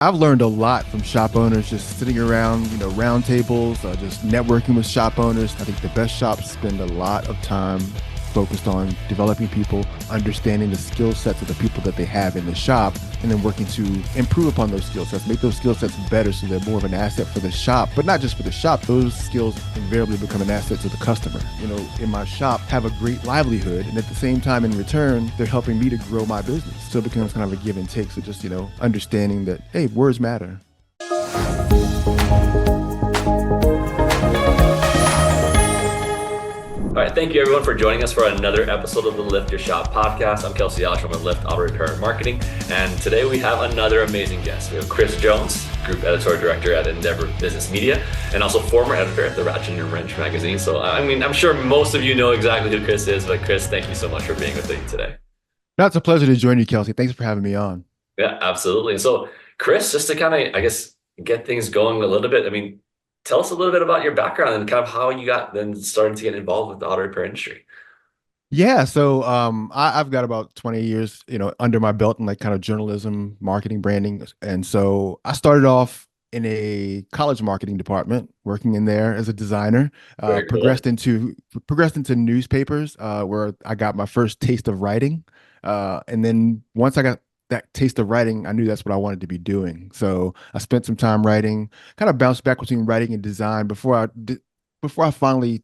I've learned a lot from shop owners just sitting around, round tables, just networking with shop owners. I think the best shops spend a lot of time focused on developing people, understanding the skill sets of the people that they have in the shop, and then working to improve upon those skill sets, make those skill sets better so they're more of an asset for the shop, but not just for the shop. Those skills invariably become an asset to the customer. In my shop, have a great livelihood, and at the same time, in return, they're helping me to grow my business. So it becomes kind of a give and take. So just, understanding that, hey, words matter. All right, thank you everyone for joining us for another episode of the Lift Your Shop podcast. I'm Kelsey Alsh from Lift Auto Repair and Marketing, and today we have another amazing guest. We have Chris Jones, Group Editorial Director at Endeavor Business Media, and also former editor at the Ratchet and Wrench magazine. So, I'm sure most of you know exactly who Chris is, but Chris, thank you so much for being with me today. No, it's a pleasure to join you, Kelsey. Thanks for having me on. Yeah, absolutely. And so, Chris, just to kind of, get things going a little bit, tell us a little bit about your background and kind of how you got then starting to get involved with the auto repair industry. Yeah, so I've got about 20 years, under my belt in like kind of journalism, marketing, branding. And so I started off in a college marketing department, working in there as a designer, Very cool. progressed into newspapers, where I got my first taste of writing. And then once I got that taste of writing, I knew that's what I wanted to be doing. So I spent some time writing, kind of bounced back between writing and design before I finally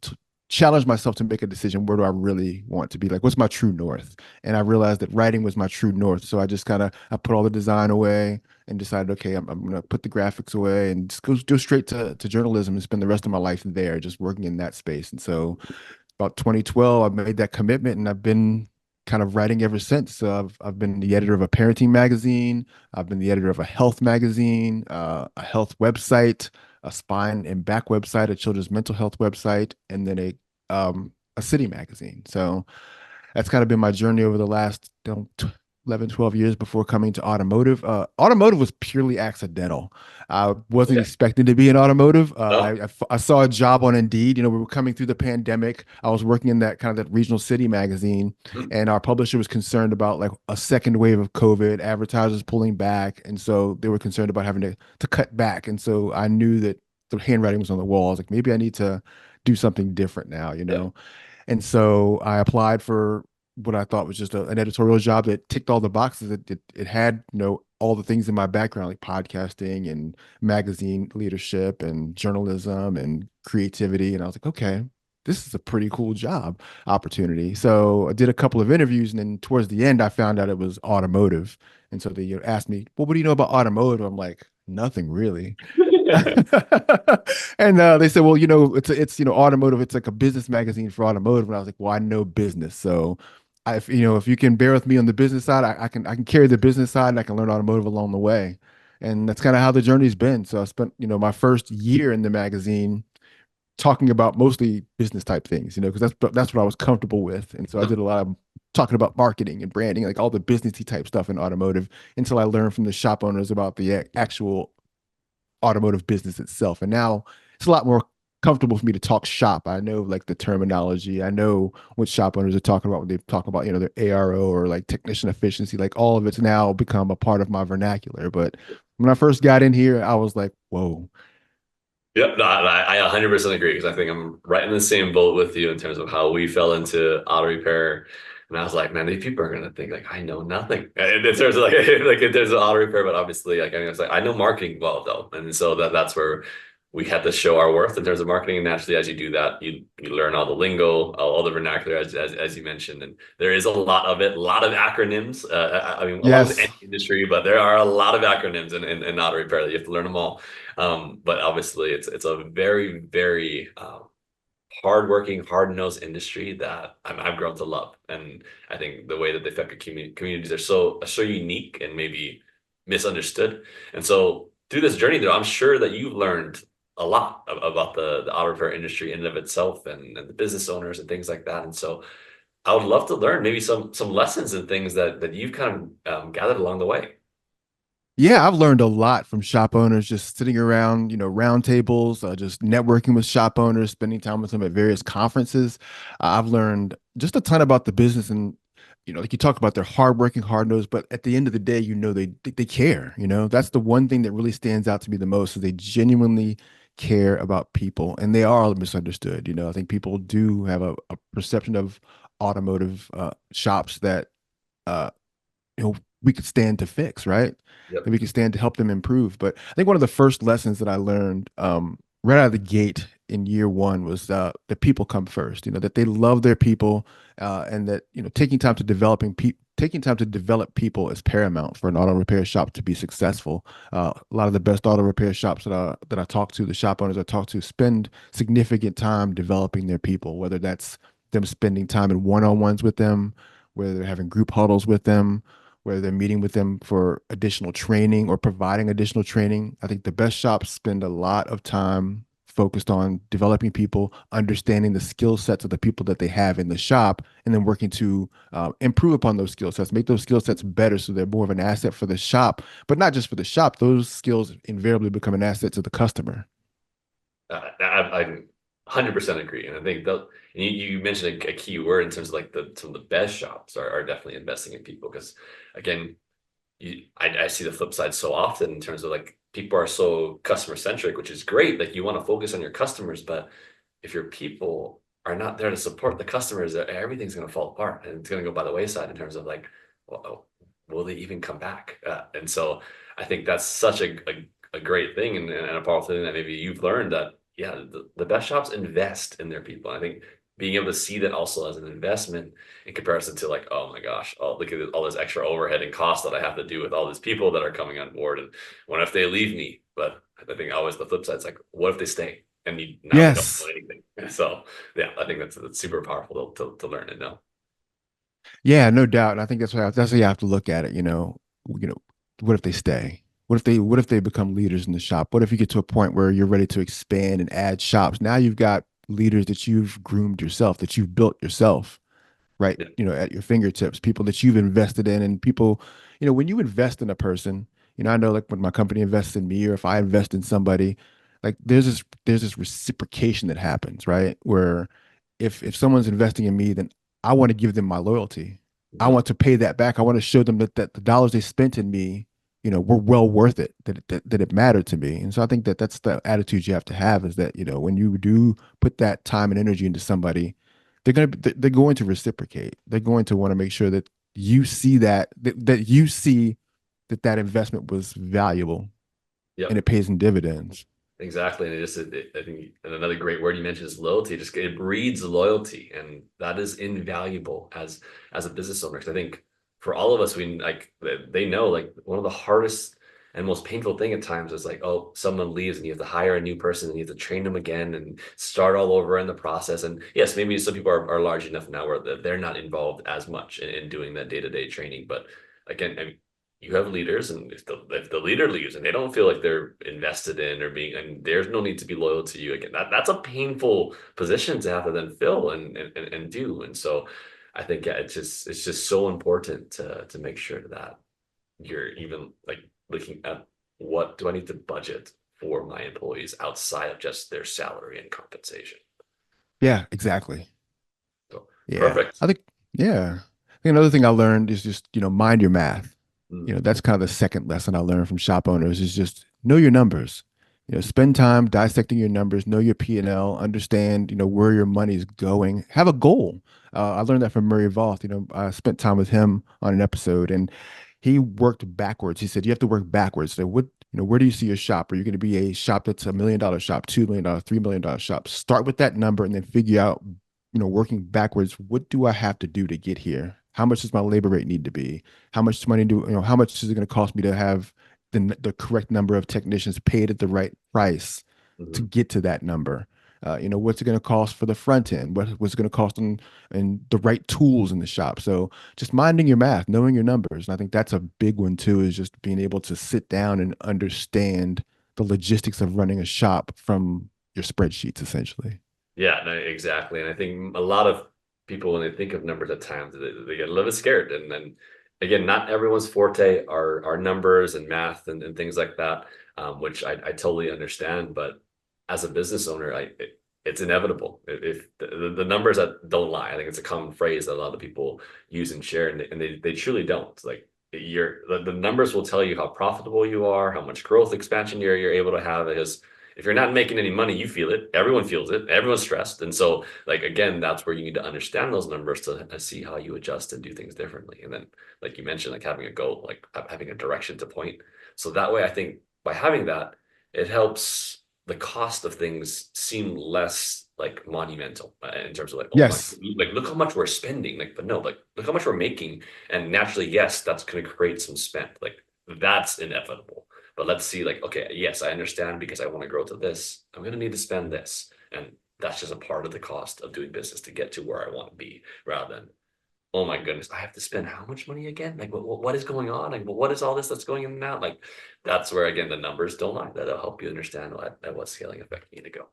challenge myself to make a decision. Where do I really want to be? Like, what's my true north? And I realized that writing was my true north. So I just I put all the design away and decided, okay, I'm going to put the graphics away and just go straight to journalism and spend the rest of my life there, just working in that space. And so about 2012, I made that commitment, and I've been kind of writing ever since. So I've been the editor of a parenting magazine. I've been the editor of a health magazine, a health website, a spine and back website, a children's mental health website, and then a city magazine. So that's kind of been my journey over the last 11, 12 years before coming to automotive. Automotive was purely accidental. I wasn't Okay. expecting to be in automotive. No? I saw a job on Indeed. We were coming through the pandemic. I was working in that kind of that regional city magazine, Mhm. and our publisher was concerned about like a second wave of COVID, advertisers pulling back, and so they were concerned about having to cut back. And so I knew that the handwriting was on the wall. I was like, maybe I need to do something different Yeah. now. And so I applied for what I thought was just an editorial job that ticked all the boxes. It had, all the things in my background, like podcasting and magazine leadership and journalism and creativity. And I was like, okay, this is a pretty cool job opportunity. So I did a couple of interviews, and then towards the end, I found out it was automotive. And so they asked me, well, what do you know about automotive? I'm like, nothing really. And they said, well, automotive. It's like a business magazine for automotive. And I was like, well, I know business, so if you can bear with me on the business side, I can carry the business side, and I can learn automotive along the way. And that's kind of how the journey's been. So I spent, my first year in the magazine talking about mostly business type things, because that's what I was comfortable with. And so I did a lot of talking about marketing and branding, like all the businessy type stuff in automotive, until I learned from the shop owners about the actual automotive business itself. And now it's a lot more comfortable for me to talk shop. I know like the terminology. I know what shop owners are talking about when they talk about, their ARO or like technician efficiency. Like all of it's now become a part of my vernacular. But when I first got in here, I was like, whoa. Yep, no, I 100% agree because I think I'm right in the same boat with you in terms of how we fell into auto repair. And I was like, man, these people are gonna think like I know nothing in terms of like like in terms of auto repair, but obviously like it's like I know marketing well though, and so that's where we had to show our worth in terms of marketing. And naturally, as you do that, you learn all the lingo, all the vernacular, as you mentioned, and there is a lot of it, a lot of acronyms. Along with Yes. any industry, but there are a lot of acronyms in auto repair that you have to learn them all. But obviously, it's a very, very hardworking, hard-nosed industry that I've grown to love. And I think the way that the affected communities are so unique and maybe misunderstood. And so through this journey, though, I'm sure that you've learned a lot about the auto repair industry in and of itself and the business owners and things like that. And so I would love to learn maybe some lessons and things that you've kind of gathered along the way. Yeah, I've learned a lot from shop owners, just sitting around, round tables, just networking with shop owners, spending time with them at various conferences. I've learned just a ton about the business, and like you talk about they're hardworking, hard nosed, but at the end of the day, they care. That's the one thing that really stands out to me the most is they genuinely care about people, and they are misunderstood. I think people do have a perception of automotive shops that uh, we could stand to fix, right? Yep. That we could stand to help them improve. But I think one of the first lessons that I learned right out of the gate in year one was that people come first. That they love their people, and that taking time to develop people is paramount for an auto repair shop to be successful. A lot of the best auto repair shops that I talk to, the shop owners I talk to, spend significant time developing their people, whether that's them spending time in one-on-ones with them, whether they're having group huddles with them, whether they're meeting with them for additional training or providing additional training. I think the best shops spend a lot of time focused on developing people, understanding the skill sets of the people that they have in the shop, and then working to improve upon those skill sets, make those skill sets better so they're more of an asset for the shop, but not just for the shop. Those skills invariably become an asset to the customer. I 100% agree, and I think that you mentioned a key word in terms of like some of the best shops are definitely investing in people because again, I see the flip side so often in terms of like people are so customer centric, which is great. Like you want to focus on your customers, but if your people are not there to support the customers, everything's going to fall apart and it's going to go by the wayside in terms of like, well, will they even come back? And so I think that's such a great thing and a powerful thing that maybe you've learned that, yeah, the best shops invest in their people. I think being able to see that also as an investment in comparison to like, oh my gosh, oh, look at all this extra overhead and cost that I have to do with all these people that are coming on board. And what if they leave me? But I think always the flip side is like, what if they stay? And now they don't know Yes. anything. So yeah, I think that's super powerful to learn and know. Yeah, no doubt. And I think that's how you have to look at it. What if they stay? What if they become leaders in the shop? What if you get to a point where you're ready to expand and add shops? Now you've got leaders that you've groomed yourself, that you've built yourself, right? Yeah. At your fingertips, people that you've invested in, and people, when you invest in a person, I know like when my company invests in me, or if I invest in somebody, like there's this reciprocation that happens, right? Where if someone's investing in me, then I want to give them my loyalty. I Mhm. want to pay that back. I want to show them that the dollars they spent in me, were well worth it, that it mattered to me. And so I think that that's the attitude you have to have is that, when you do put that time and energy into somebody, they're going to reciprocate. They're going to want to make sure that you see that you see that investment was valuable and Yep. it pays in dividends. Exactly. And I think and another great word you mentioned is loyalty. Just it breeds loyalty, and that is invaluable as a business owner. 'Cause I think for all of us, we like they know like one of the hardest and most painful thing at times is like, oh, someone leaves and you have to hire a new person and you have to train them again and start all over in the process. And yes, maybe some people are large enough now where they're not involved as much in doing that day-to-day training. But again, I mean, you have leaders, and if the leader leaves and they don't feel like they're invested in or being, and there's no need to be loyal to you again. That's a painful position to have to then fill and do. And so I think yeah, it's just so important to make sure that you're even like looking at what do I need to budget for my employees outside of just their salary and compensation. Yeah, exactly. So Yeah. perfect. Yeah. I think another thing I learned is just, mind your math. Mm, That's kind of the second lesson I learned from shop owners is just know your numbers. Spend time dissecting your numbers, know your P&L, understand, where your money is going, have a goal. I learned that from Murray Voth. I spent time with him on an episode and he worked backwards. He said, you have to work backwards. So where do you see your shop? Are you going to be a shop that's $1 million shop, $2 million, $3 million shop? Start with that number and then figure out, working backwards, what do I have to do to get here? How much does my labor rate need to be? How much is it going to cost me to have the correct number of technicians paid at the right price to mhm. get to that number? What's it going to cost for the front end? What's it going to cost and the right tools in the shop? So just minding your math, knowing your numbers. And I think that's a big one too, is just being able to sit down and understand the logistics of running a shop from your spreadsheets, essentially. Yeah, no, exactly. And I think a lot of people, when they think of numbers at times, they get a little bit scared. And then again, not everyone's forte are numbers and math and things like that, which I totally understand. But as a business owner, it's inevitable. If the numbers that don't lie, I think it's a common phrase that a lot of people use and share, and they truly don't. It's like the numbers will tell you how profitable you are, how much growth expansion you're able to have. Because if you're not making any money, you feel it. Everyone feels it. Everyone's stressed, and so like again, that's where you need to understand those numbers to see how you adjust and do things differently. And then, like you mentioned, like having a goal, like having a direction to point. So that way, I think by having that, it helps the cost of things seem less like monumental in terms of like, oh my, Yes. like look how much we're spending. Like, but no, like look how much we're making. And naturally, yes, that's going to create some spend. Like that's inevitable. But let's see, like, okay, yes, I understand because I want to grow to this. I'm going to need to spend this. And that's just a part of the cost of doing business to get to where I want to be rather than, oh my goodness, I have to spend how much money again? Like, what is going on? Like, what is all this that's going in and out? Like, that's where again the numbers don't lie. That'll help you understand at what scaling effect you need to go.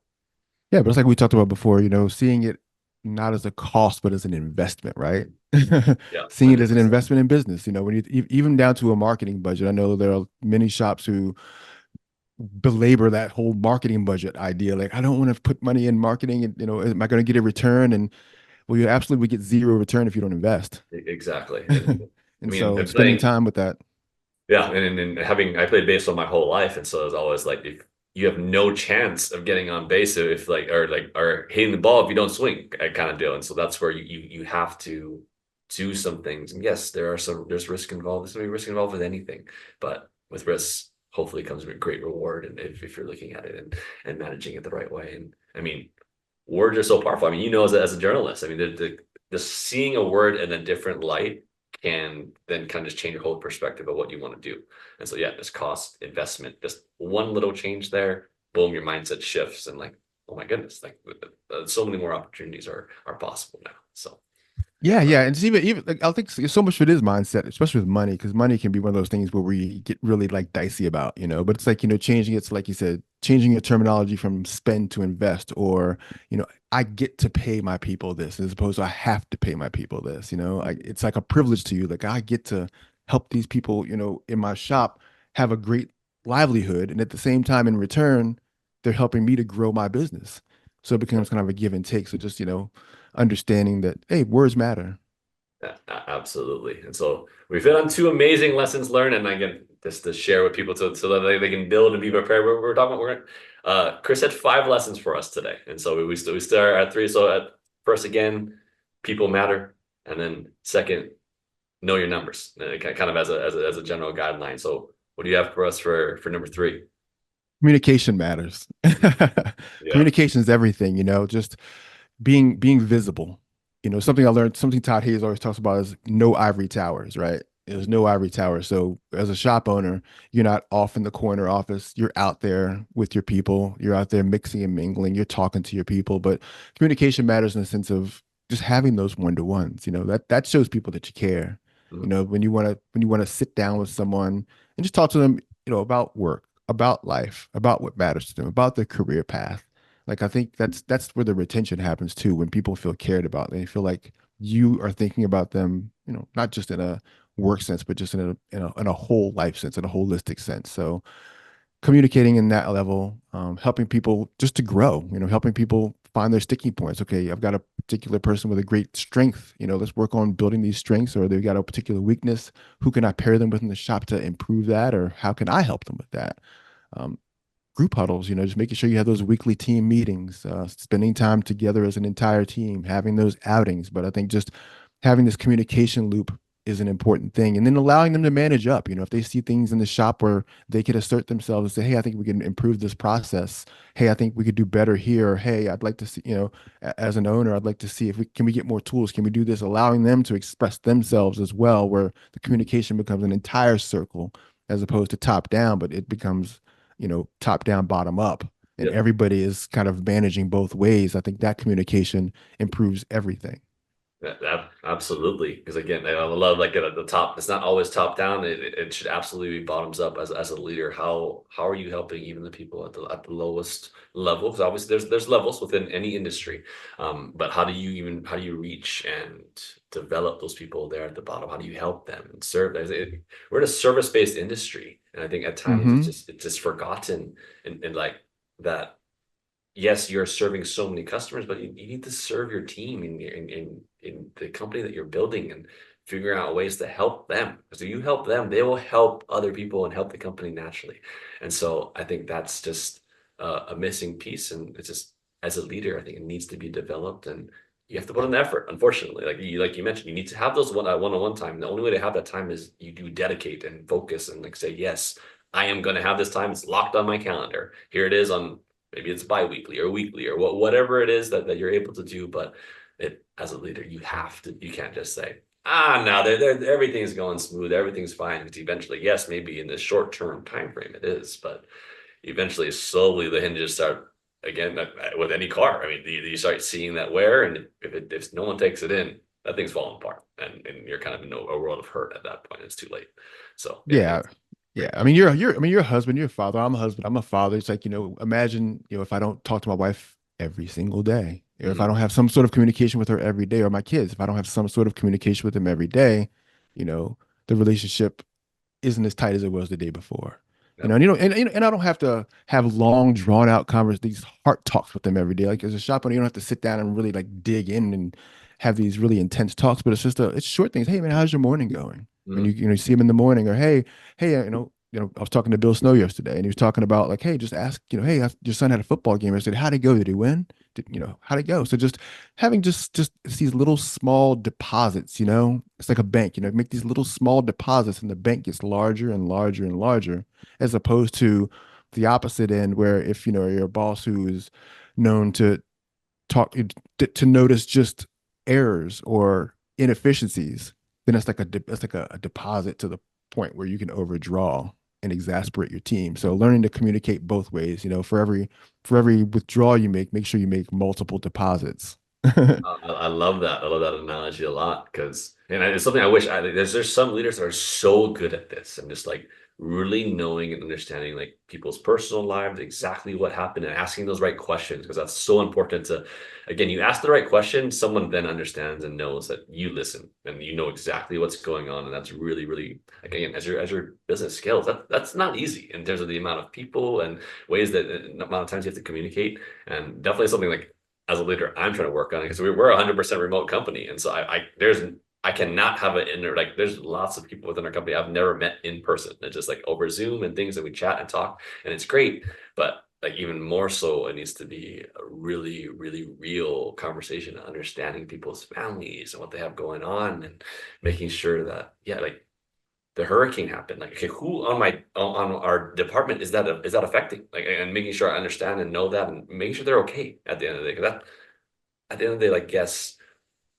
Yeah, but it's like we talked about before, seeing it not as a cost, but as an investment, right? Yeah, Seeing it as an 100%. investment in business, when even down to a marketing budget. I know there are many shops who belabor that whole marketing budget idea. Like, I don't want to put money in marketing and, am I going to get a return? And well, you absolutely get zero return if you don't invest. Exactly. I And mean, so and spending playing, having that. yeah, and having I played baseball my whole life, and so it's always like if you have no chance of getting on base if or hitting the ball if you don't swing, I kind of deal. And so that's where you have to do some things. And yes, there's risk involved. There's gonna be risk involved with anything, but with risks, hopefully comes a great reward. And if you're looking at it and managing it the right way. And I mean, words are so powerful. I mean, as a journalist, I mean, the seeing a word in a different light can then kind of just change your whole perspective of what you want to do. And so, yeah, this cost investment, just one little change there, boom, your mindset shifts, and like, oh my goodness, like so many more opportunities are possible now. So, yeah, Yeah, yeah, and it's even like I think so much of it is mindset, especially with money, because money can be one of those things where we get really like dicey about. But it's like, changing it to, like you said, changing your terminology from spend to invest, or, I get to pay my people this as opposed to I have to pay my people this. Like it's like a privilege to you. Like I get to help these people, in my shop have a great livelihood, and at the same time, in return, they're helping me to grow my business. So it becomes kind of a give and take. So just, understanding that, hey, words matter. yeah, absolutely. And so we've hit on two amazing lessons learned, and again, just to share with people so that they can build and be prepared. We're talking about Chris had 5 lessons for us today, and so we start at 3. So at first, again, people matter, and then second, know your numbers, kind of as a general guideline. So what do you have for us for number 3? Communication matters. Yeah, Communication is everything, just being visible. Something I learned, something Todd Hayes always talks about is no ivory towers, right? There's no ivory towers. So as a shop owner, you're not off in the corner office. You're out there with your people. You're out there mixing and mingling. You're talking to your people. But communication matters in the sense of just having those one-to-ones. That shows people that you care. mhm, When you want to sit down with someone and just talk to them, about work, about life, about what matters to them, about their career path. Like I think that's where the retention happens too, when people feel cared about. They feel like you are thinking about them, not just in a work sense, but just in a whole life sense, in a holistic sense. So communicating in that level, helping people just to grow, helping people find their sticking points. Okay, I've got a particular person with a great strength. Let's work on building these strengths, or they've got a particular weakness. Who can I pair them with in the shop to improve that, or how can I help them with that? Um, Group huddles, just making sure you have those weekly team meetings, spending time together as an entire team, having those outings. But I think just having this communication loop is an important thing. And then allowing them to manage up, if they see things in the shop where they could assert themselves and say, hey, I think we can improve this process. Hey, I think we could do better here. Or, hey, I'd like to see, as an owner, I'd like to see if we get more tools. Can we do this? Allowing them to express themselves as well, where the communication becomes an entire circle as opposed to top down, but it becomes top down, bottom up, and yeah. everybody is kind of managing both ways. I think that communication improves everything. Absolutely. Because again, I love like at the top, it's not always top down. It should absolutely be bottoms up as a leader. How are you helping even the people at the lowest level? Because obviously there's levels within any industry. But how do you reach and develop those people there at the bottom? How do you help them and serve? We're in a service-based industry. And I think at times Hmm. it's just forgotten and like that yes, you're serving so many customers, but you need to serve your team in the company that you're building and figuring out ways to help them. Because if you help them, they will help other people and help the company naturally. And so I think that's just a missing piece. And it's just as a leader, I think it needs to be developed and you have to put in the effort, unfortunately. Like you mentioned, you need to have those one-on-one time. The only way to have that time is you do dedicate and focus and like say, yes, I am going to have this time. It's locked on my calendar. Here it is on maybe it's bi-weekly or weekly or whatever it is that you're able to do. But it as a leader, you can't just say, no, everything's going smooth, everything's fine. Because eventually, yes, maybe in the short term time frame it is, but eventually, slowly the hinges start again with any car. I mean, you start seeing that wear, and if no one takes it in, that thing's falling apart, and you're kind of in a world of hurt at that point. It's too late. So yeah, I think Yeah. it's a Yeah. great I point. mean, you're a husband, you're a father. I'm a husband, I'm a father. It's like, imagine, if I don't talk to my wife every single day, or if I Mhm. don't have some sort of communication with her every day, or my kids, if I don't have some sort of communication with them every day, you know, the relationship isn't as tight as it was the day before. Yep. And I don't have to have long, drawn out these heart talks with them every day. Like as a shop owner, you don't have to sit down and really like dig in and have these really intense talks. But it's short things. Hey man, how's your morning going? When Mhm. you see him in the morning, or hey, I was talking to Bill Snow yesterday, and he was talking about like, hey, just ask, hey, your son had a football game yesterday. How'd it go? Did he win? How'd it go? So just having just these little small deposits, it's like a bank, make these little small deposits and the bank gets larger and larger and larger, as opposed to the opposite end where if you're a boss who is known to talk to notice just errors or inefficiencies, then it's like a deposit to the point where you can overdraw and exasperate your team. So learning to communicate both ways, for every withdrawal you make sure you make multiple deposits. I love that. I love that analogy a lot because, and it's something I wish there's some leaders that are so good at this and just like really knowing and understanding like people's personal lives, exactly what happened, and asking those right questions because that's so important to, again, you ask the right question, someone then understands and knows that you listen and you know exactly what's going on, and that's really, really, again, as your business scales, that's not easy in terms of the amount of people and ways that amount of times you have to communicate, and definitely something like as a leader, I'm trying to work on it because we're a 100% remote company. And so I cannot have it in there. Like there's lots of people within our company I've never met in person. It's just like over Zoom and things that we chat and talk and it's great. But like even more so, it needs to be a really, really real conversation, understanding people's families and what they have going on and making sure that, yeah, like the hurricane happened. Like, okay, who on our department is that affecting? Like, and making sure I understand and know that, and making sure they're okay at the end of the day. 'Cause that at the end of the day, like, yes,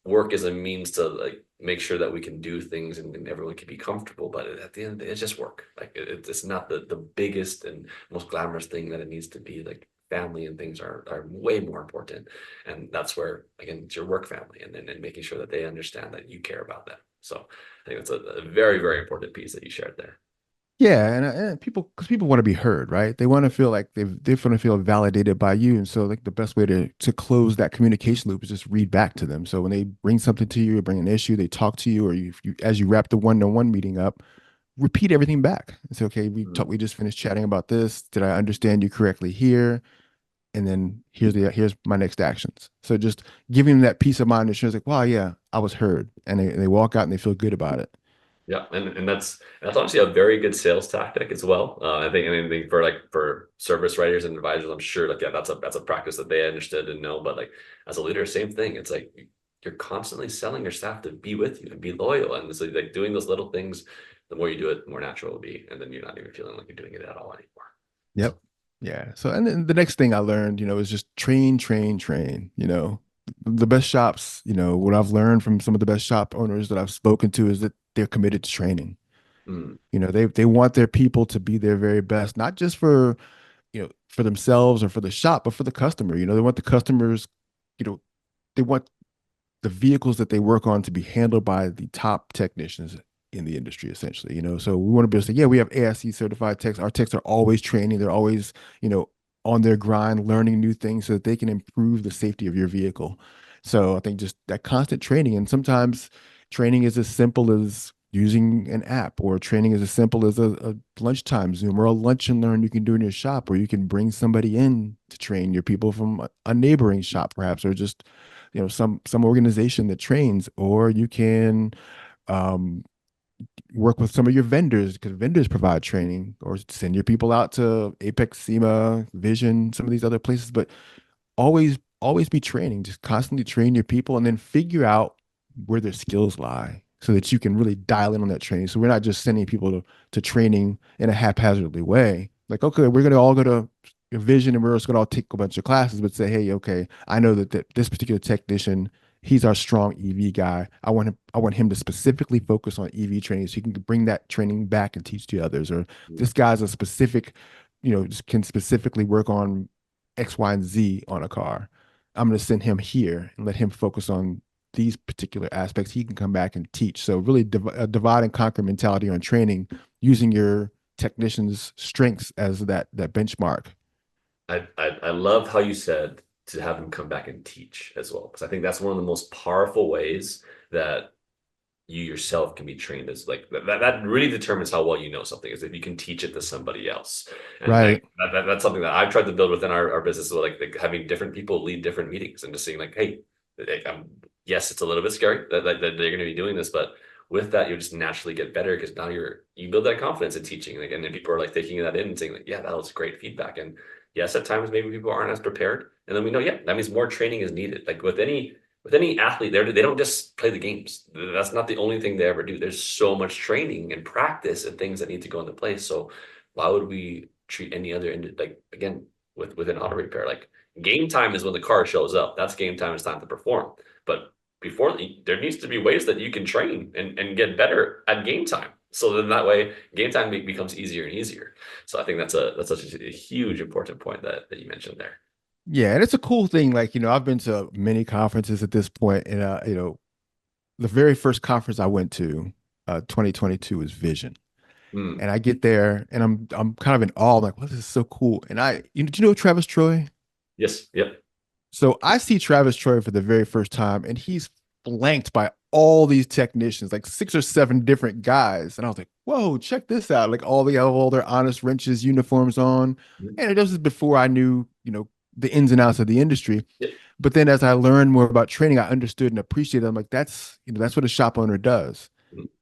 work is a means to like make sure that we can do things and everyone can be comfortable. But at the end of the day, it's just work. Like, it's not the biggest and most glamorous thing that it needs to be. Like, family and things are way more important, and that's where again it's your work family, and making sure that they understand that you care about them. So I think that's a very, very important piece that you shared there. Yeah, and because people want to be heard, right? They want to feel like they want to feel validated by you, and so like the best way to close that communication loop is just read back to them. So when they bring something to you, or bring an issue, they talk to you, or you as you wrap the one-on-one meeting up, repeat everything back. It's okay. Mhm. We just finished chatting about this. Did I understand you correctly here? And then here's my next actions. So just giving them that peace of mind, assurance, like, wow, yeah, I was heard, and they walk out and they feel good about it. Yeah, and that's honestly a very good sales tactic as well. I think for service writers and advisors, I'm sure like yeah, that's a practice that they understood and know. But like as a leader, same thing. It's like you're constantly selling your staff to be with you and be loyal, and so like doing those little things, the more you do it, the more natural it'll be, and then you're not even feeling like you're doing it at all anymore. Yep. So, Yeah. So, and then the next thing I learned, is just train, train, train. The best shops, what I've learned from some of the best shop owners that I've spoken to is that they're committed to training. mm, They want their people to be their very best, not just for themselves or for the shop, but for the customer. They want the customers, you know, they want the vehicles that they work on to be handled by the top technicians in the industry, essentially. So we want to be able to say, yeah, we have ASC certified techs. Our techs are always training. They're always, on their grind, learning new things so that they can improve the safety of your vehicle. So I think just that constant training, and sometimes training is as simple as using an app, or training as simple as a lunchtime Zoom or a lunch and learn you can do in your shop, or you can bring somebody in to train your people from a neighboring shop, perhaps, or just, some organization that trains, or you can um, work with some of your vendors because vendors provide training, or send your people out to Apex, SEMA, Vision, some of these other places. But always be training, just constantly train your people and then figure out where their skills lie so that you can really dial in on that training. So we're not just sending people to training in a haphazardly way. Like, okay, we're going to all go to Vision and we're just going to all take a bunch of classes, but say, hey, okay, I know that this particular technician, he's our strong EV guy. I want him to specifically focus on EV training so he can bring that training back and teach to others. Or this guy's a specific, just can specifically work on X, Y, and Z on a car. I'm going to send him here and let him focus on these particular aspects. He can come back and teach. So really a divide and conquer mentality on training, using your technician's strengths as that benchmark. I love how you said to have them come back and teach as well, because I think that's one of the most powerful ways that you yourself can be trained, as like that really determines how well you know something, is if you can teach it to somebody else. And Right. that's something that I've tried to build within our business. So like having different people lead different meetings and just saying like, hey, yes, it's a little bit scary that they're going to be doing this, but with that, you just naturally get better because now you build that confidence in teaching. Like, and then people are like taking that in and saying like, yeah, that was great feedback. And yes, at times maybe people aren't as prepared. And then we know, yeah, that means more training is needed. Like with any athlete, they don't just play the games. That's not the only thing they ever do. There's so much training and practice and things that need to go into place. So why would we treat any other like again with an auto repair? Like game time is when the car shows up. That's game time. It's time to perform. But before there needs to be ways that you can train and get better at game time. So then that way game time becomes easier and easier. So I think that's such a huge important point that you mentioned there. Yeah, and it's a cool thing. Like, I've been to many conferences at this point, and the very first conference I went to, 2022, was Vision. Hmm. And I get there and I'm kind of in awe, like, well, this is so cool. And do you know Travis Troy? Yes. Yep. So I see Travis Troy for the very first time, and he's flanked by all these technicians, like 6 or 7 different guys. And I was like, whoa, check this out. Like all they have all their honest wrenches uniforms on. And this is before I knew, the ins and outs of the industry. Yep. But then as I learned more about training, I understood and appreciated. I'm like, that's what a shop owner does.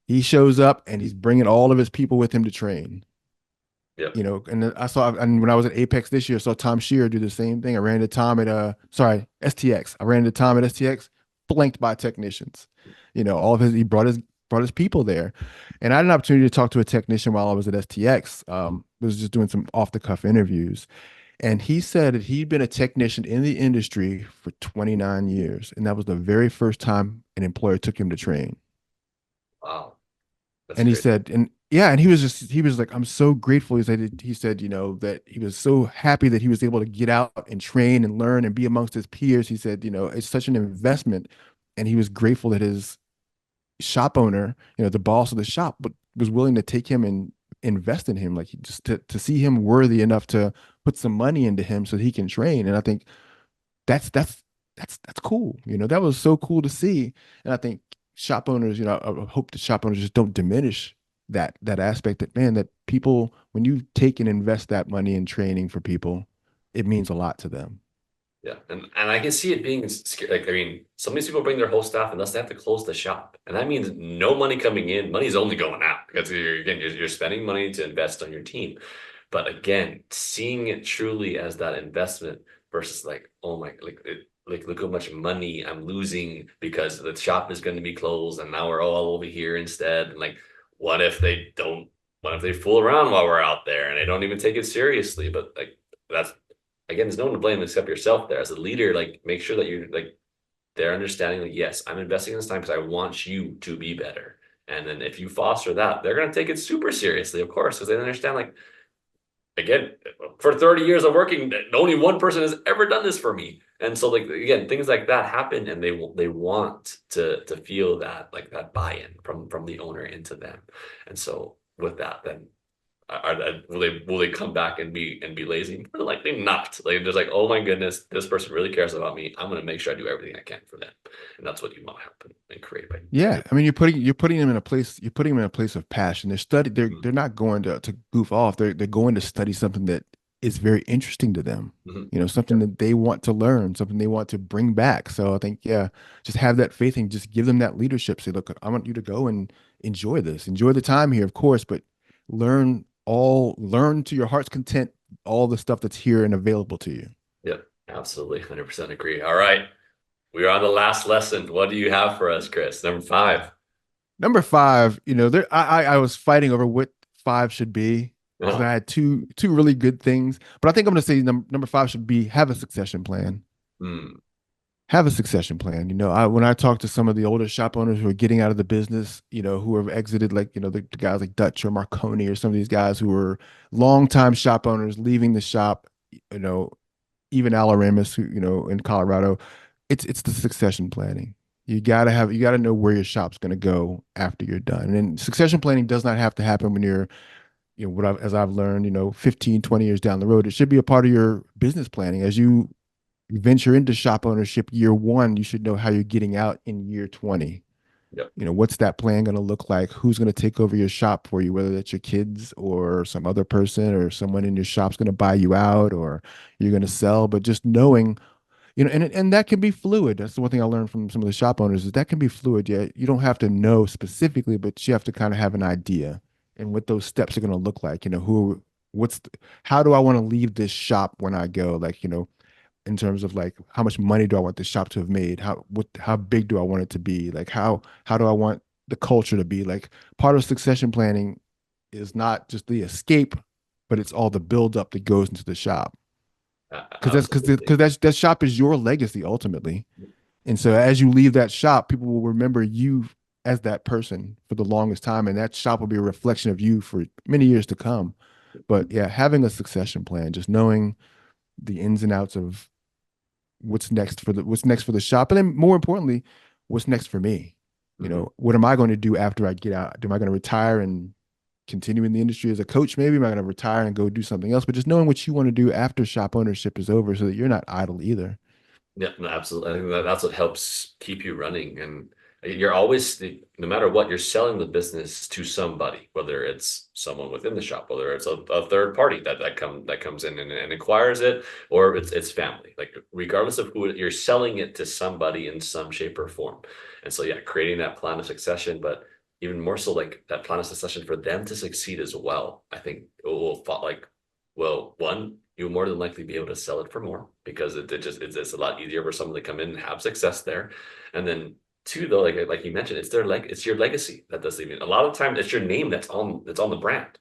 He shows up and he's bringing all of his people with him to train. Yep. And then and when I was at Apex this year, I saw Tom Shearer do the same thing. I ran into Tom at STX. I ran into Tom at STX, flanked by technicians. All of he brought his people there. And I had an opportunity to talk to a technician while I was at STX. Was just doing some off the cuff interviews. And he said that he'd been a technician in the industry for 29 years. And that was the very first time an employer took him to train. Wow. That's And he great. said, and yeah, and he was like, I'm so grateful. He said, that he was so happy that he was able to get out and train and learn and be amongst his peers. He said, it's such an investment. And he was grateful that his shop owner, the boss of the shop, but was willing to take him and invest in him, like just to see him worthy enough to put some money into him so he can train. And I think that's that's that's cool. That was so cool to see. And I think shop owners, I hope the shop owners just don't diminish that aspect, that man, that people, when you take and invest that money in training for people, it means a lot to them. Yeah, and I can see it being scary. Like, I mean, some of these people bring their whole staff unless they have to close the shop, and that means no money coming in. Money's only going out because you're spending money to invest on your team. But again, seeing it truly as that investment versus like, oh my, like look how much money I'm losing because the shop is going to be closed, and now we're all over here instead. And like, what if they don't? What if they fool around while we're out there and they don't even take it seriously? But like, that's again, there's no one to blame except yourself there as a leader. Like, make sure that you're like they're understanding like, yes, I'm investing in this time because I want you to be better. And then if you foster that, they're gonna take it super seriously, of course, because they understand like again, for 30 years of working, only one person has ever done this for me. And so like again, things like that happen and they want to feel that like that buy-in from the owner into them. And so with that, then will they come back and be lazy? More than likely not. Like they're just like, oh my goodness, this person really cares about me. I'm gonna make sure I do everything I can for them, and that's what you want to happen and create by Yeah, doing. I mean, you're putting them in a place, you're putting them in a place of passion. Mhm. they're not going to goof off. They're going to study something that is very interesting to them. Mhm. Something Yep. that they want to learn, something they want to bring back. So I think, yeah, just have that faith and just give them that leadership. Say, look, I want you to go and enjoy this, enjoy the time here, of course, but learn to your heart's content all the stuff that's here and available to you. Yep. Absolutely, 100% agree. All right, we are on the last lesson. What do you have for us, Chris? Number five. Number five, I was fighting over what five should be because Oh. I had two really good things, but I think I'm going to say number five should be have a succession plan. Hmm. Have a succession plan. When I talk to some of the older shop owners who are getting out of the business, who have exited, like the guys like Dutch or Marconi or some of these guys who were longtime shop owners leaving the shop, you know, even Alaramis, who in Colorado, it's the succession planning. You gotta know where your shop's gonna go after you're done. And succession planning does not have to happen when you're, as I've learned, 15, 20 years down the road. It should be a part of your business planning. As you venture into shop ownership year one, you should know how you're getting out in year 20. Yep. What's that plan going to look like? Who's going to take over your shop for you, whether that's your kids or some other person or someone in your shop's going to buy you out or you're going to sell. But just knowing, and that can be fluid. That's the one thing I learned from some of the shop owners is that can be fluid. Yeah, you don't have to know specifically, but you have to kind of have an idea and what those steps are going to look like. What's, how do I want to leave this shop when I go? Like, in terms of like how much money do I want the shop to have made? How big do I want it to be? Like how do I want the culture to be? Like part of succession planning is not just the escape, but it's all the build up that goes into the shop. Absolutely. Because that shop is your legacy ultimately. And so as you leave that shop, people will remember you as that person for the longest time, and that shop will be a reflection of you for many years to come. But yeah, having a succession plan, just knowing the ins and outs of what's next for the shop, and then more importantly, what's next for me. Mhm. What am I going to do after I get out? Am I going to retire and continue in the industry as a coach? Maybe am I going to retire and go do something else? But just knowing what you want to do after shop ownership is over, so that you're not idle either. Yeah, no, absolutely. I think that's what helps keep you running. And you're always, no matter what, you're selling the business to somebody, whether it's someone within the shop, whether it's a third party that comes in and acquires it, or it's family. Like regardless of who you're selling it to somebody in some shape or form. And so yeah, creating that plan of succession, but even more so like that plan of succession for them to succeed as well. I think it will like, well, one, you'll more than likely be able to sell it for more because it's a lot easier for someone to come in and have success there. And then two, though, like you mentioned, it's your legacy that does even a lot of times it's your name that's on the brand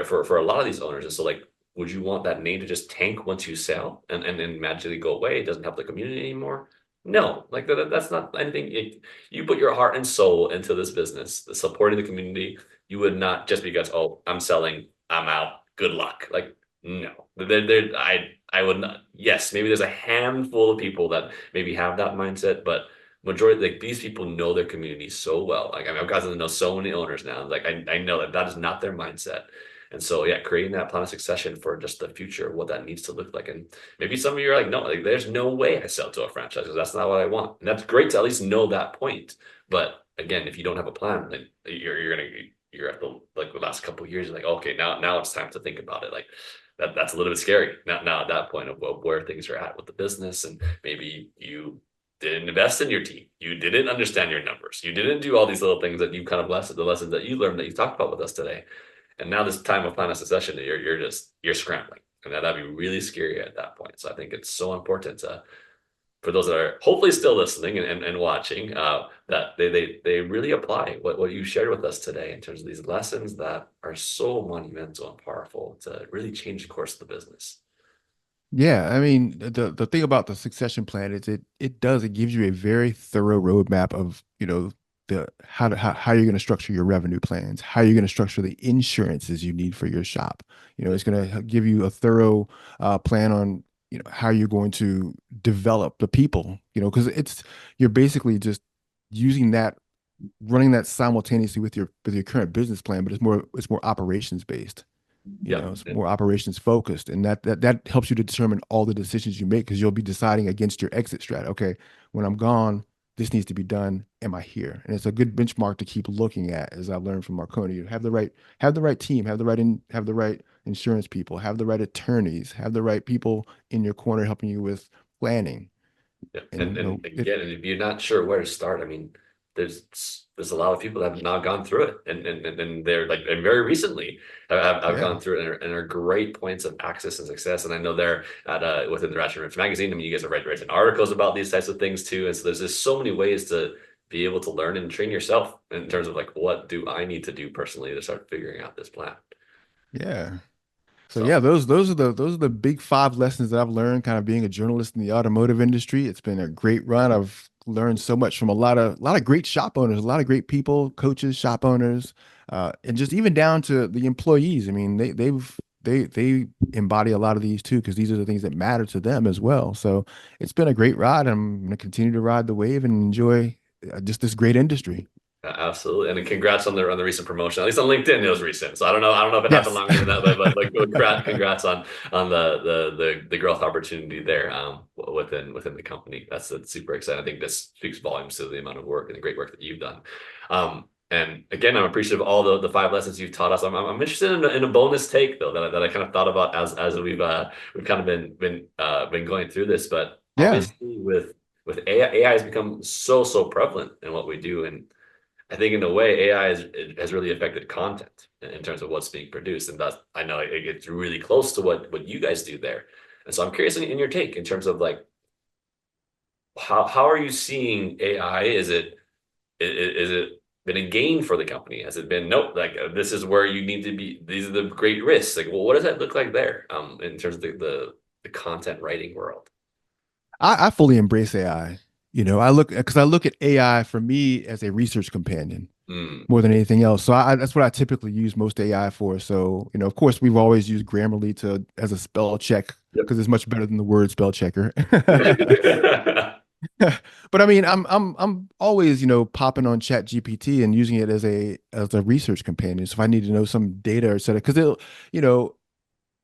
for a lot of these owners. And so like, would you want that name to just tank once you sell and then magically go away? It doesn't help the community anymore. No, like that's not anything. You put your heart and soul into this business, supporting the community. You would not just because, oh, I'm selling, I'm out. Good luck. Like no, I would not. Yes, maybe there's a handful of people that maybe have that mindset, but majority like these people know their community so well. Like I mean, I've gotten to know so many owners now. Like I know that that is not their mindset. And so yeah, creating that plan of succession for just the future, what that needs to look like. And maybe some of you are like, no, like there's no way I sell to a franchise because that's not what I want. And that's great to at least know that point. But again, if you don't have a plan, then you're at the like the last couple of years, you're like, okay, now it's time to think about it. Like that's a little bit scary now at that point of where things are at with the business and maybe you didn't invest in your team, you didn't understand your numbers, you didn't do all these little things that you kind of the lessons that you learned that you talked about with us today, and now this time of plan of succession you're scrambling, and that'd be really scary at that point. So I think it's so important to for those that are hopefully still listening and watching, that they really apply what you shared with us today in terms of these lessons that are so monumental and powerful to really change the course of the business. Yeah, I mean, the thing about the succession plan is it gives you a very thorough roadmap of, the how you're going to structure your revenue plans, how you're going to structure the insurances you need for your shop. Yeah. It's going to give you a thorough plan on, how you're going to develop the people, because you're basically just using that, running that simultaneously with your current business plan, but it's more operations based. Yeah. It's more operations focused, and that helps you to determine all the decisions you make because you'll be deciding against your exit strat. Okay, when I'm gone, this needs to be done. Am I here? And it's a good benchmark to keep looking at, as I've learned from Marconi. You have the right team, have the right insurance people, have the right attorneys, have the right people in your corner helping you with planning. Yeah. And And again, if you're not sure where to start, I mean, there's a lot of people that have not gone through it, and they're like, and very recently have yeah, gone through it, and are great points of access and success. And I know they're at within the Ratchet and Wrench magazine. I mean, you guys have written articles about these types of things too, and so there's just so many ways to be able to learn and train yourself in terms of like, what do I need to do personally to start figuring out this plan? yeah. So So yeah, those are the big five lessons that I've learned kind of being a journalist in the automotive industry. It's been a great run. I've learned so much from a lot of great shop owners, a lot of great people, coaches, shop owners, and just even down to the employees. I mean, they embody a lot of these too, because these are the things that matter to them as well. So it's been a great ride. I'm going to continue to ride the wave and enjoy just this great industry. Absolutely, and congrats on the recent promotion. At least on LinkedIn, it was recent. So I don't know if it happened Yes. longer than that, but like congrats on the growth opportunity there within the company. That's super exciting. I think this speaks volumes to the amount of work and the great work that you've done. And again, I'm appreciative of all the five lessons you've taught us. I'm interested in a bonus take though that I kind of thought about as we've kind of been going through this. But Yeah. obviously with AI has become so prevalent in what we do, and I think in a way AI has really affected content in terms of what's being produced, and that's I know it gets really close to what you guys do there. And so I'm curious in your take in terms of like how are you seeing AI? Is it been a gain for the company? Has it been nope? Like this is where you need to be. These are the great risks. Like, well, what does that look like there? In terms of the content writing world. I fully embrace AI. I look at AI for me as a research companion Mm. more than anything else. So that's what I typically use most AI for. So, of course, we've always used Grammarly to as a spell check Yep. because it's much better than the word spell checker. But I mean, I'm always, popping on Chat GPT and using it as a research companion. So if I need to know some data or set because you know,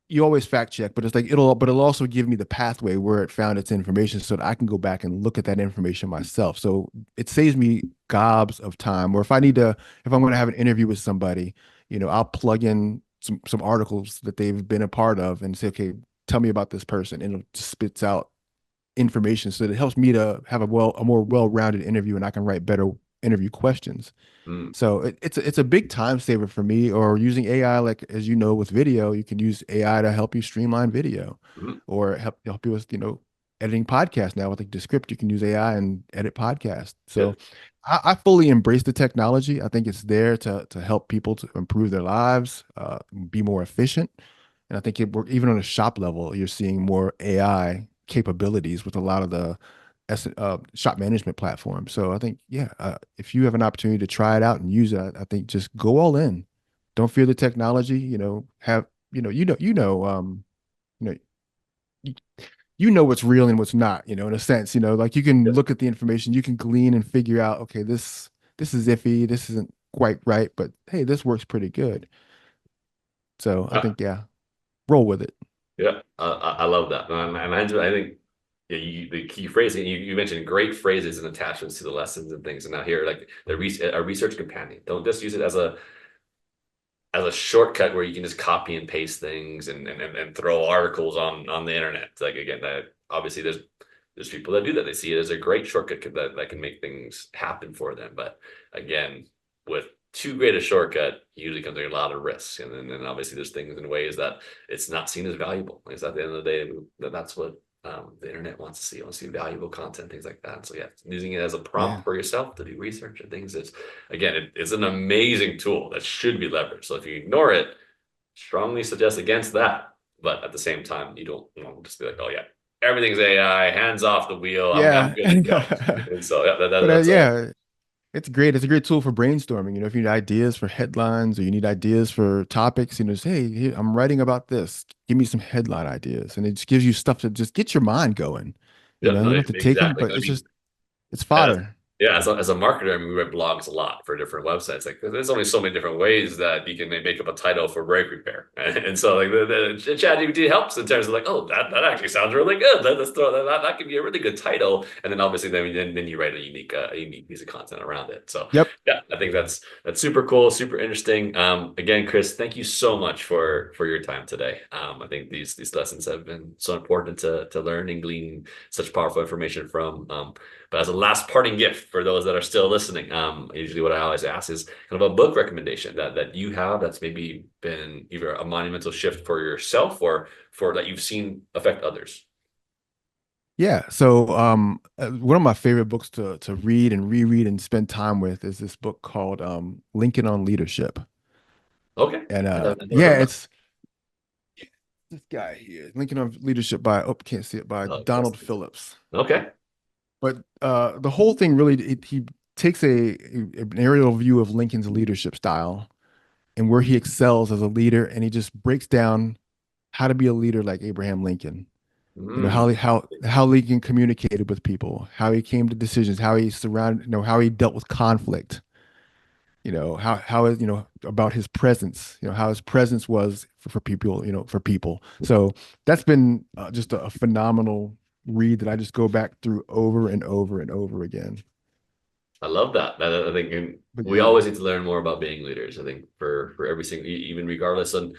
you always fact check, but it's like it'll also give me the pathway where it found its information so that I can go back and look at that information myself. So it saves me gobs of time. Or if I'm going to have an interview with somebody, I'll plug in some articles that they've been a part of and say, okay, tell me about this person, and it just spits out information so that it helps me to have a more well-rounded interview, and I can write better interview questions. Mm. So it's a big time saver for me. Or using AI, like as you know, with video, you can use AI to help you streamline video, Mm. or help you with editing podcasts. Now with like Descript, you can use AI and edit podcasts. Yeah. So I fully embrace the technology. I think it's there to help people to improve their lives, be more efficient. And I think even on a shop level, you're seeing more AI capabilities with a lot of the shop management platforms. So I think, yeah, if you have an opportunity to try it out and use it, I think just go all in. Don't fear the technology. You know, you, you know what's real and what's not. In a sense, like you can Yeah. look at the information, you can glean and figure out, okay, this is iffy, this isn't quite right, but hey, this works pretty good. So I think, yeah, roll with it. Yeah, I love that, and I think yeah, the key phrase you mentioned great phrases and attachments to the lessons and things, and now here like a research companion. Don't just use it as a shortcut where you can just copy and paste things and throw articles on the internet. Like again, that obviously there's people that do that. They see it as a great shortcut that can make things happen for them. But again, with too great a shortcut, usually comes with a lot of risks. And then obviously there's things in ways that it's not seen as valuable. Because at the end of the day, that's what the internet wants to see. Wants to see valuable content, things like that. So yeah, using it as a Yeah. prompt for yourself to do research and things is again, it's an amazing tool that should be leveraged. So if you ignore it, strongly suggest against that. But at the same time, you don't just be like, oh yeah, everything's AI, hands off the wheel. I'm Yeah. good to go. And so yeah, But that's a yeah, it's great. It's a great tool for brainstorming. If you need ideas for headlines or you need ideas for topics, say, hey, I'm writing about this. Give me some headline ideas. And it just gives you stuff to just get your mind going. yeah, You no, don't have to take them, exactly. but I mean, it's as fodder. Yeah, as a marketer, I mean, we write blogs a lot for different websites. Like, there's only so many different ways that you can make up a title for brake repair, and so like the ChatGPT helps in terms of like, oh, that actually sounds really good. Let's throw that could be a really good title, and then obviously then you write a unique piece of content around it. So Yep. yeah, I think that's super cool, super interesting. Again, Chris, thank you so much for your time today. I think these lessons have been so important to learn and glean such powerful information from. But as a last parting gift for those that are still listening, usually what I always ask is kind of a book recommendation that you have that's maybe been either a monumental shift for yourself or for that you've seen affect others. Yeah. So, one of my favorite books to read and reread and spend time with is this book called Lincoln on Leadership. Okay, And I've never heard yeah, of that. it's this guy here, Lincoln on Leadership by, oh, can't see it, by Oh, of course. Donald Phillips. Okay. But the whole thing really, he takes an aerial view of Lincoln's leadership style and where he excels as a leader, and he just breaks down how to be a leader like Abraham Lincoln. You know, Mm, how Lincoln communicated with people, how he came to decisions, how he surrounded, how he dealt with conflict. About his presence, how his presence was for people, for people. So that's been just a phenomenal read that I just go back through over and over and over again. I love that. I think But we yeah, always need to learn more about being leaders. I think for every single, even regardless on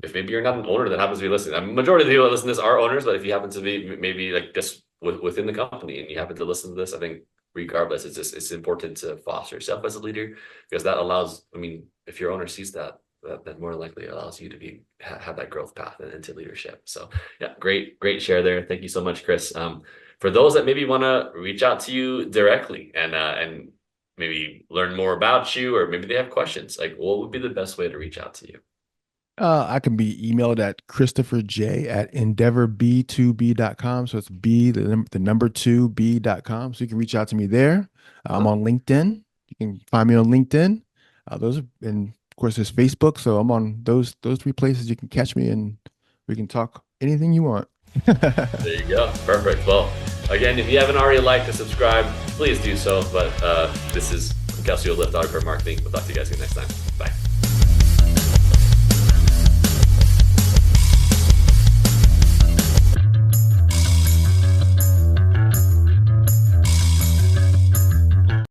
if maybe you're not an owner that happens to be listening. I mean, majority of the people that listen to this are owners, but if you happen to be maybe like just within the company and you happen to listen to this, I think regardless, it's important to foster yourself as a leader because that allows. I mean, if your owner sees that more likely allows you to have that growth path into leadership. So yeah, great share there. Thank you so much, Chris. For those that maybe want to reach out to you directly and maybe learn more about you, or maybe they have questions, like what would be the best way to reach out to you? I can be emailed at christopherj@endeavorb2b.com. So it's the number 2b.com. So you can reach out to me there. I'm Huh? on LinkedIn. You can find me on LinkedIn. And of course there's Facebook. So I'm on those three places. You can catch me and we can talk anything you want. There you go. Perfect. Well, again, if you haven't already liked and subscribed, please do so. But this is Calcio Lift Auto Marketing. We'll talk to you guys again next time. Bye.